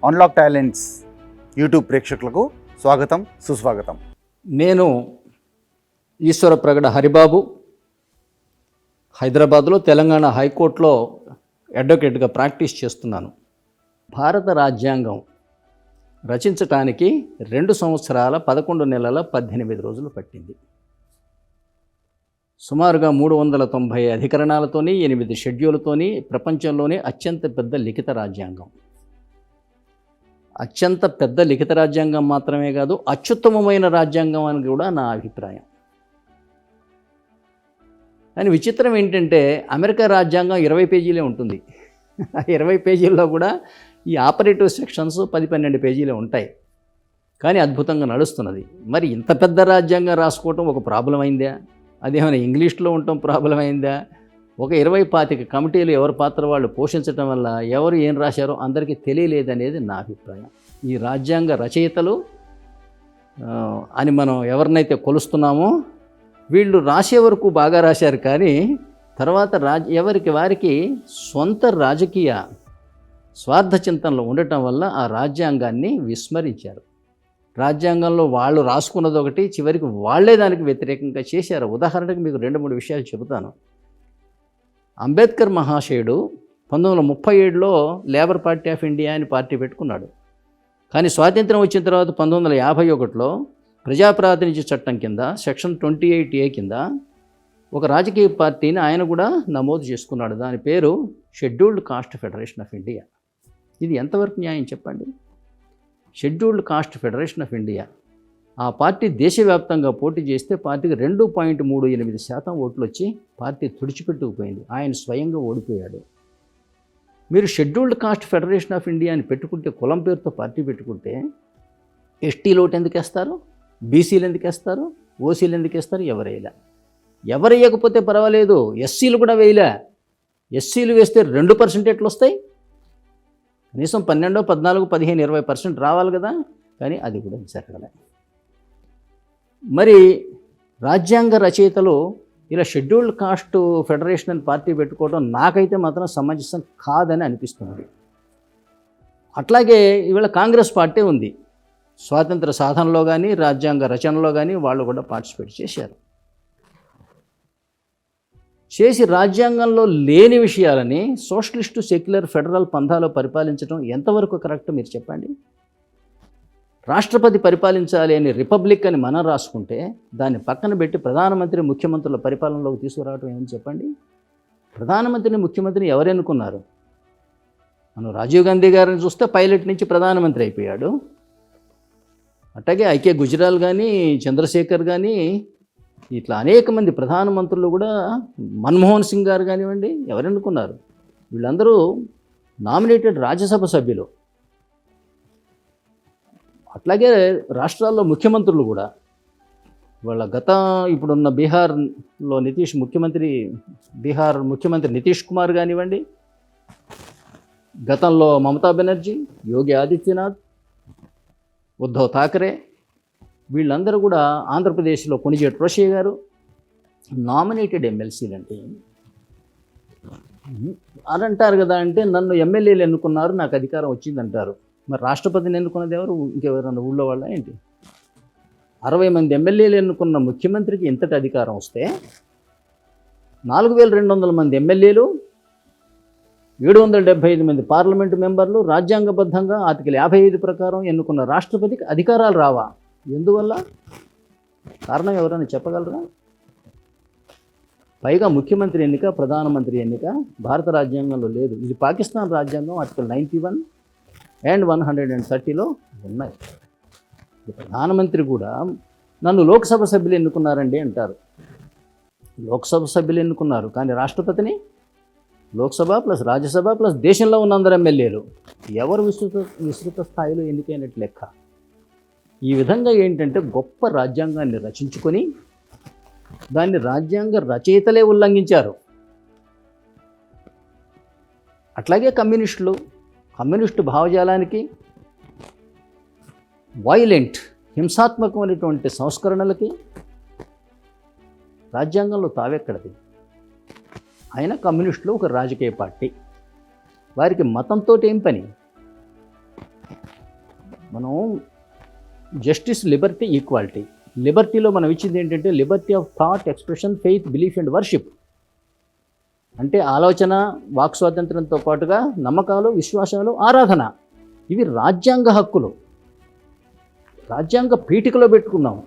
Unlock talents YouTube ప్రేక్షకులకు స్వాగతం, సుస్వాగతం. నేను ఈశ్వర ప్రగడ హరిబాబు, హైదరాబాద్లో తెలంగాణ హైకోర్టులో అడ్వకేట్గా ప్రాక్టీస్ చేస్తున్నాను. భారత రాజ్యాంగం రచించటానికి 2 సంవత్సరాల 11 నెలల 18 రోజులు పట్టింది. సుమారుగా 390 అధికరణాలతోని 8 షెడ్యూల్తోని ప్రపంచంలోనే అత్యంత పెద్ద లిఖిత రాజ్యాంగం. అత్యంత పెద్ద లిఖిత రాజ్యాంగం మాత్రమే కాదు, అత్యుత్తమమైన రాజ్యాంగం అని కూడా నా అభిప్రాయం. కానీ విచిత్రం ఏంటంటే అమెరికా రాజ్యాంగం 20 పేజీలే ఉంటుంది. 20 పేజీల్లో కూడా ఈ ఆపరేటివ్ సెక్షన్స్ 10-12 పేజీలే ఉంటాయి. కానీ అద్భుతంగా నడుస్తున్నది. మరి ఇంత పెద్ద రాజ్యాంగం రాసుకోవటం ఒక ప్రాబ్లం అయిందా? అదేమైనా ఇంగ్లీష్లో ఉండటం ప్రాబ్లం అయిందా? ఒక 20-25 కమిటీలు ఎవరి పాత్ర వాళ్ళు పోషించడం వల్ల ఎవరు ఏం రాశారో అందరికీ తెలియలేదనేది నా అభిప్రాయం. ఈ రాజ్యాంగ రచయితలు అని మనం ఎవరినైతే కొలుస్తున్నామో వీళ్ళు రాసే వరకు బాగా రాశారు, కానీ తర్వాత ఎవరికి వారికి సొంత రాజకీయ స్వార్థ చింతనలో ఉండటం వల్ల ఆ రాజ్యాంగాన్ని విస్మరించారు. రాజ్యాంగంలో వాళ్ళు రాసుకున్నది ఒకటి, చివరికి వాళ్లే దానికి వ్యతిరేకంగా చేశారు. ఉదాహరణకు మీకు 2-3 విషయాలు చెబుతాను. అంబేద్కర్ మహాశయుడు 1937లో లేబర్ పార్టీ ఆఫ్ ఇండియా అని పార్టీ పెట్టుకున్నాడు. కానీ స్వాతంత్రం వచ్చిన తర్వాత 1951లో ప్రజాప్రాతినిధ్య చట్టం కింద సెక్షన్ 28A కింద ఒక రాజకీయ పార్టీని ఆయన కూడా నమోదు చేసుకున్నాడు. దాని పేరు scheduled cost federation of India. ఇది ఎంతవరకు న్యాయం చెప్పండి? Scheduled cost federation of India ఆ పార్టీ దేశవ్యాప్తంగా పోటీ చేస్తే పార్టీకి 2.38% ఓట్లు వచ్చి పార్టీ తుడిచిపెట్టుకుపోయింది. ఆయన స్వయంగా ఓడిపోయాడు. మీరు scheduled cost federation of India అని పెట్టుకుంటే, కులం పేరుతో పార్టీ పెట్టుకుంటే ఎస్టీలు ఓటు ఎందుకు వేస్తారు? బీసీలు ఎందుకు వేస్తారు? ఓసీలు ఎందుకు వేస్తారు? ఎవరేలా? ఎవరు వేయకపోతే పర్వాలేదు, ఎస్సీలు కూడా వేయలే. ఎస్సీలు వేస్తే 2% ఎట్లు వస్తాయి? కనీసం 12, 14, 15, 20% రావాలి కదా. కానీ అది కూడా జరగలే. మరి రాజ్యాంగ రచయితలు ఇలా షెడ్యూల్డ్ కాస్ట్ ఫెడరేషన్ అని పార్టీ పెట్టుకోవడం నాకైతే మాత్రం సమంజసం కాదని అనిపిస్తుంది. అట్లాగే ఇవాళ కాంగ్రెస్ పార్టీ ఉంది. స్వాతంత్ర సాధనలో కానీ రాజ్యాంగ రచనలో కానీ వాళ్ళు కూడా పార్టిసిపేట్ చేసి రాజ్యాంగంలో లేని విషయాలని సోషలిస్టు, సెక్యులర్, ఫెడరల్ పంథాలో పరిపాలించడం ఎంతవరకు కరెక్ట్ మీరు చెప్పండి? రాష్ట్రపతి పరిపాలించాలి అని రిపబ్లిక్ అని మనం రాసుకుంటే దాన్ని పక్కన పెట్టి ప్రధానమంత్రి, ముఖ్యమంత్రుల పరిపాలనలోకి తీసుకురావడం ఏమని చెప్పండి? ప్రధానమంత్రిని, ముఖ్యమంత్రిని ఎవరు ఎన్నుకున్నారు? మనం రాజీవ్ గాంధీ గారిని చూస్తే పైలట్ నుంచి ప్రధానమంత్రి అయిపోయాడు. అట్లాగే ఐకే గుజరాల్ కానీ, చంద్రశేఖర్ కానీ, ఇట్లా అనేక మంది ప్రధానమంత్రులు కూడా, మన్మోహన్ సింగ్ గారు కానివ్వండి, ఎవరు ఎన్నుకున్నారు? వీళ్ళందరూ నామినేటెడ్ రాజ్యసభ సభ్యులు. అట్లాగే రాష్ట్రాల్లో ముఖ్యమంత్రులు కూడా వాళ్ళ ఇప్పుడున్న బీహార్లో బీహార్ ముఖ్యమంత్రి నితీష్ కుమార్ కానివ్వండి, గతంలో మమతా బెనర్జీ, యోగి ఆదిత్యనాథ్, ఉద్ధవ్ ఠాకరే, వీళ్ళందరూ కూడా ఆంధ్రప్రదేశ్లో కొణిజేటి రోషయ్య గారు నామినేటెడ్ ఎమ్మెల్సీలు. అంటే అని అంటారు కదా, అంటే నన్ను ఎమ్మెల్యేలు ఎన్నుకున్నారు, నాకు అధికారం వచ్చిందంటారు. మరి రాష్ట్రపతిని ఎన్నుకున్నది ఎవరు? ఇంకెవరన్నా ఊళ్ళో వాళ్ళ ఏంటి? 60 మంది ఎమ్మెల్యేలు ఎన్నుకున్న ముఖ్యమంత్రికి ఇంతటి అధికారం వస్తే 4200 మంది ఎమ్మెల్యేలు, 775 మంది పార్లమెంటు మెంబర్లు, రాజ్యాంగబద్ధంగా ఆర్టికల్ 55 ప్రకారం ఎన్నుకున్న రాష్ట్రపతికి అధికారాలు రావా? ఎందువల్ల? కారణం ఎవరైనా చెప్పగలరా? పైగా ముఖ్యమంత్రి ఎన్నిక, ప్రధానమంత్రి ఎన్నిక భారత రాజ్యాంగంలో లేదు. ఇది పాకిస్తాన్ రాజ్యాంగం ఆర్టికల్ 91 and 130లో ఉన్నాయి. ప్రధానమంత్రి కూడా నన్ను లోక్సభ సభ్యులు ఎన్నుకున్నారండి అంటారు. లోక్సభ సభ్యులు ఎన్నుకున్నారు, కానీ రాష్ట్రపతిని లోక్సభ ప్లస్ రాజ్యసభ ప్లస్ దేశంలో ఉన్న అందరు ఎమ్మెల్యేలు ఎవరు విస్తృత స్థాయిలో ఎన్నికైనట్లు లెక్క. ఈ విధంగా ఏంటంటే గొప్ప రాజ్యాంగాన్ని రచించుకొని దాన్ని రాజ్యాంగ రచయితలే ఉల్లంఘించారు. అట్లాగే కమ్యూనిస్టు భావజాలానికి, వైలెంట్ హింసాత్మకమైనటువంటి సంస్కరణలకి రాజ్యాంగంలో తావెక్కడది. అయినా కమ్యూనిస్టులు ఒక రాజకీయ పార్టీ, వారికి మతంతో ఏం పని? మనం జస్టిస్, లిబర్టీ, ఈక్వాలిటీ. లిబర్టీలో మనం ఇచ్చింది ఏంటంటే Liberty of thought, expression, faith, belief and worship. అంటే ఆలోచన, వాక్ స్వాతంత్రంతో పాటుగా నమ్మకాలు, విశ్వాసాలు, ఆరాధన. ఇవి రాజ్యాంగ హక్కులు, రాజ్యాంగ పీఠికలో పెట్టుకున్నాము.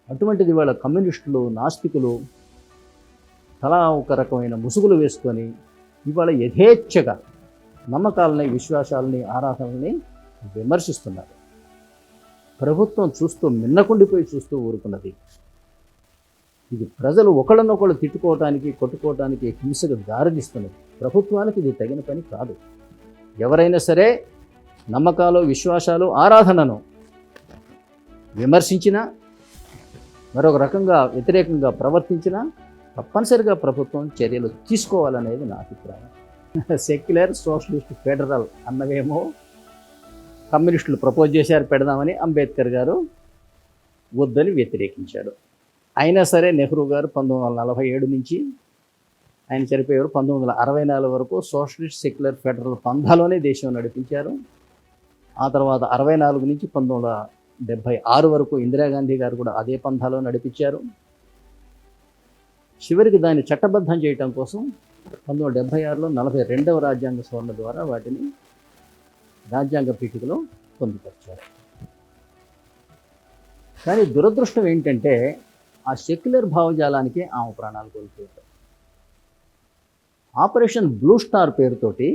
అటువంటిది వాళ్ళ కమ్యూనిస్టులు, నాస్తికులు తలా ఒక రకమైన ముసుగులు వేసుకొని ఇవాళ యథేచ్ఛగా నమ్మకాలని, విశ్వాసాలని, ఆరాధనల్ని విమర్శిస్తున్నారు. ప్రభుత్వం చూస్తూ మిన్నకుండిపోయి చూస్తూ ఊరుకున్నది. ఇది ప్రజలు ఒకళ్ళనొకళ్ళు తిట్టుకోవటానికి, కొట్టుకోవటానికి హింసకు దారితీస్తున్నది. ప్రభుత్వానికి ఇది తగిన పని కాదు. ఎవరైనా సరే నమ్మకాలు, విశ్వాసాలు, ఆరాధనను విమర్శించినా, మరొక రకంగా వ్యతిరేకంగా ప్రవర్తించినా తప్పనిసరిగా ప్రభుత్వం చర్యలు తీసుకోవాలనేది నా అభిప్రాయం. సెక్యులర్, సోషలిస్ట్, ఫెడరల్ అన్నవేమో కమ్యూనిస్టులు ప్రపోజ్ చేశారు పెడదామని, అంబేద్కర్ గారు వద్దని వ్యతిరేకించాడు. అయినా సరే నెహ్రూ గారు 1947 నుంచి ఆయన చనిపోయారు 1964 వరకు సోషలిస్ట్, సెక్యులర్, ఫెడరల్ పంథాలోనే దేశం నడిపించారు. ఆ తర్వాత 64 నుంచి 1976 వరకు ఇందిరాగాంధీ గారు కూడా అదే పంథాలో నడిపించారు. చివరికి దాన్ని చట్టబద్ధం చేయటం కోసం 1976లో 42వ రాజ్యాంగ సవరణ ద్వారా వాటిని రాజ్యాంగ పీఠికలో పొందుపరిచారు. కానీ దురదృష్టం ఏంటంటే ఆ సెక్యులర్ భావజాలానికి ఆమె ప్రాణాలు కోల్పోయారు. ఆపరేషన్ బ్లూ స్టార్ పేరుతోటి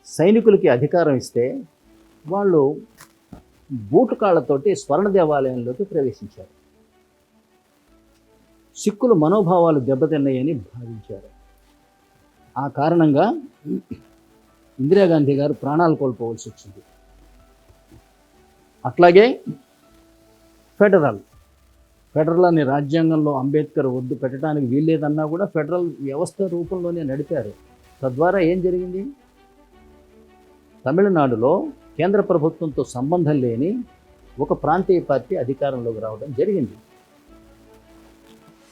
సైనికులకి అధికారం ఇస్తే వాళ్ళు బూటు కాళ్లతోటి స్వర్ణ దేవాలయంలోకి ప్రవేశించారు. సిక్కుల మనోభావాలు దెబ్బతిన్నాయని భావించారు. ఆ కారణంగా ఇందిరాగాంధీ గారు ప్రాణాలు కోల్పోవలసి వచ్చింది. అట్లాగే ఫెడరల్ అనే రాజ్యాంగంలో అంబేద్కర్ వద్దు పెట్టడానికి వీల్లేదన్నా కూడా ఫెడరల్ వ్యవస్థ రూపంలోనే నడిపారు. తద్వారా ఏం జరిగింది? తమిళనాడులో కేంద్ర ప్రభుత్వంతో సంబంధం లేని ఒక ప్రాంతీయ పార్టీ అధికారంలోకి రావడం జరిగింది.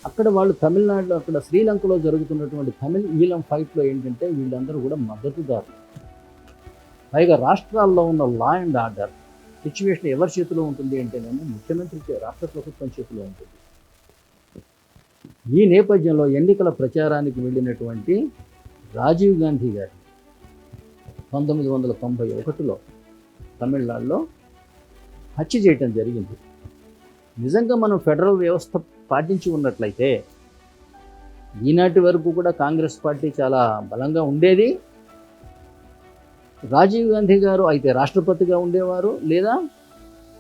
అక్కడ వాళ్ళు తమిళనాడులో, అక్కడ శ్రీలంకలో జరుగుతున్నటువంటి తమిళ్ ఈలం ఫైట్లో ఏంటంటే వీళ్ళందరూ కూడా మద్దతుదారులు. పైగా రాష్ట్రాల్లో ఉన్న లా అండ్ ఆర్డర్ సిచ్యువేషన్ ఎవరి చేతిలో ఉంటుంది అంటేనేమో ముఖ్యమంత్రి, రాష్ట్ర ప్రభుత్వం చేతిలో ఉంటుంది. ఈ నేపథ్యంలో ఎన్నికల ప్రచారానికి వెళ్ళినటువంటి రాజీవ్ గాంధీ గారి 1991లో తమిళనాడులో హత్య చేయటం జరిగింది. నిజంగా మనం ఫెడరల్ వ్యవస్థ పాటించి ఉన్నట్లయితే ఈనాటి వరకు కూడా కాంగ్రెస్ పార్టీ చాలా బలంగా ఉండేది. రాజీవ్ గాంధీ గారు అయితే రాష్ట్రపతిగా ఉండేవారు, లేదా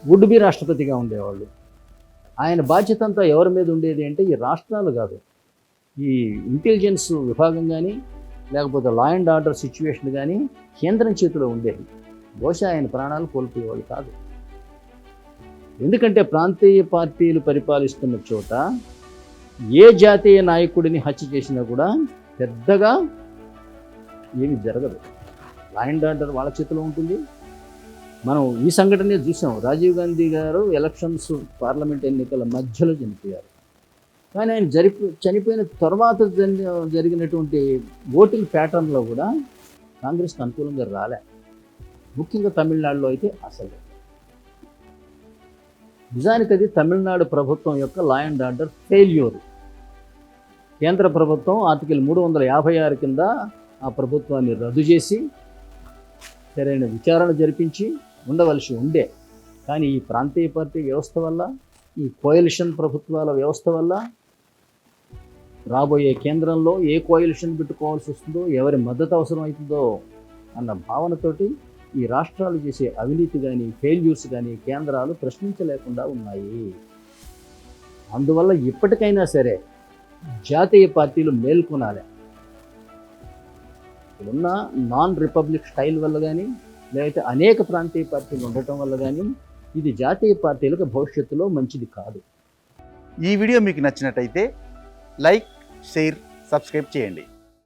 వుడ్ బి రాష్ట్రపతిగా ఉండేవాళ్ళు. ఆయన బాధ్యత అంతా ఎవరి మీద ఉండేది అంటే ఈ రాష్ట్రాలు కాదు, ఈ ఇంటెలిజెన్స్ విభాగం కానీ లేకపోతే లా అండ్ ఆర్డర్ సిచ్యువేషన్ కానీ కేంద్రం చేతిలో ఉండేది. బహుశా ఆయన ప్రాణాలు కోల్పోయేవాళ్ళు కాదు. ఎందుకంటే ప్రాంతీయ పార్టీలు పరిపాలిస్తున్న చోట ఏ జాతీయ నాయకుడిని హత్య చేసినా కూడా పెద్దగా ఏమి జరగదు. లా అండ్ ఆర్డర్ వాళ్ళ చేతిలో ఉంటుంది. మనం ఈ సంఘటనే చూసాం. రాజీవ్ గాంధీ గారు ఎలక్షన్స్, పార్లమెంట్ ఎన్నికల మధ్యలో చనిపోయారు. కానీ ఆయన చనిపోయిన తర్వాత జరిగినటువంటి ఓటింగ్ ప్యాటర్న్లో కూడా కాంగ్రెస్కి అనుకూలంగా రాలే. ముఖ్యంగా తమిళనాడులో అయితే అసలు నిజానికి అది తమిళనాడు ప్రభుత్వం యొక్క లా అండ్ ఆర్డర్ ఫెయిల్యూర్. కేంద్ర ప్రభుత్వం ఆర్టికల్ 356 కింద ఆ ప్రభుత్వాన్ని రద్దు చేసి సరైన విచారణ జరిపించి ఉండవలసి ఉండే. కానీ ఈ ప్రాంతీయ పార్టీ వ్యవస్థ వల్ల, ఈ కోయలిషన్ ప్రభుత్వాల వ్యవస్థ వల్ల రాబోయే కేంద్రంలో ఏ కోయలిషన్ పెట్టుకోవాల్సి వస్తుందో, ఎవరి మద్దతు అవసరం అవుతుందో అన్న భావనతోటి ఈ రాష్ట్రాలు చేసే అవినీతి కానీ, ఫెయిల్యూర్స్ కానీ కేంద్రాలు ప్రశ్నించలేకుండా ఉన్నాయి. అందువల్ల ఇప్పటికైనా సరే జాతీయ పార్టీలు మేల్కొనాలి. ఇప్పుడున్న నాన్ రిపబ్లిక్ స్టైల్ వల్ల కానీ, లేకపోతే అనేక ప్రాంతీయ పార్టీలు ఉండటం వల్ల కానీ ఇది జాతీయ పార్టీలకు భవిష్యత్తులో మంచిది కాదు. ఈ వీడియో మీకు నచ్చినట్టయితే లైక్, షేర్, సబ్స్క్రైబ్ చేయండి.